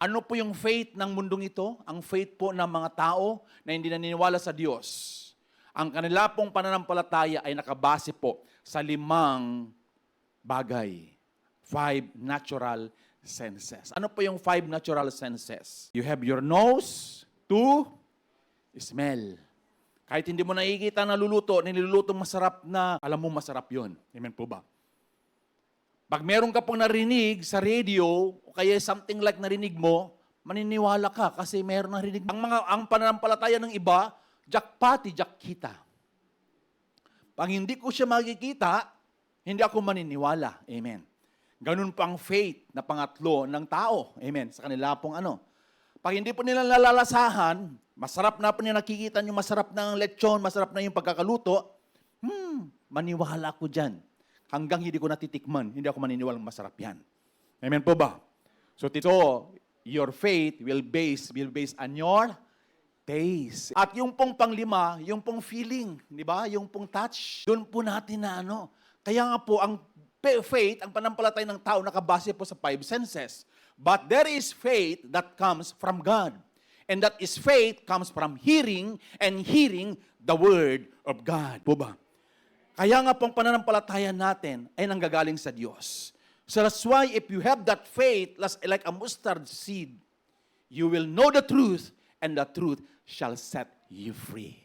Ano po yung faith ng mundong ito? Ang faith po ng mga tao na hindi naniniwala sa Diyos. Ang kanila pong pananampalataya ay nakabase po sa 5 bagay. 5 natural senses. Ano po yung 5 natural senses? You have your nose to smell. Kahit hindi mo nakikita na nilulutong masarap na, alam mo masarap yon. Amen po ba? Pag meron ka pong narinig sa radio, o kaya something like narinig mo, maniniwala ka kasi meron narinig. Ang pananampalataya ng iba, jak pati, jak kita. Pag hindi ko siya makikita, hindi ako maniniwala. Amen. Ganun pa ang faith na pangatlo ng tao. Amen. Sa kanila pong ano. Pag hindi po nila nalalasahan, masarap na po nila nakikita yung masarap ng lechon, masarap na yung pagkakaluto, maniwala ko dyan. Hanggang hindi ko natitikman, hindi ako maniniwalang masarap yan. Amen po ba? So, your faith will based on your taste. At yung pong panglima, yung pong feeling, di ba? Yung pong touch, doon po natin na ano. Kaya nga po, ang faith, ang panampalatay ng tao, nakabase po sa 5 senses. But there is faith that comes from God. And that is faith comes from hearing and hearing the word of God. Po ba? Kaya nga pong pananampalataya natin ay nanggagaling sa Diyos. So that's why if you have that faith like a mustard seed, you will know the truth and the truth shall set you free.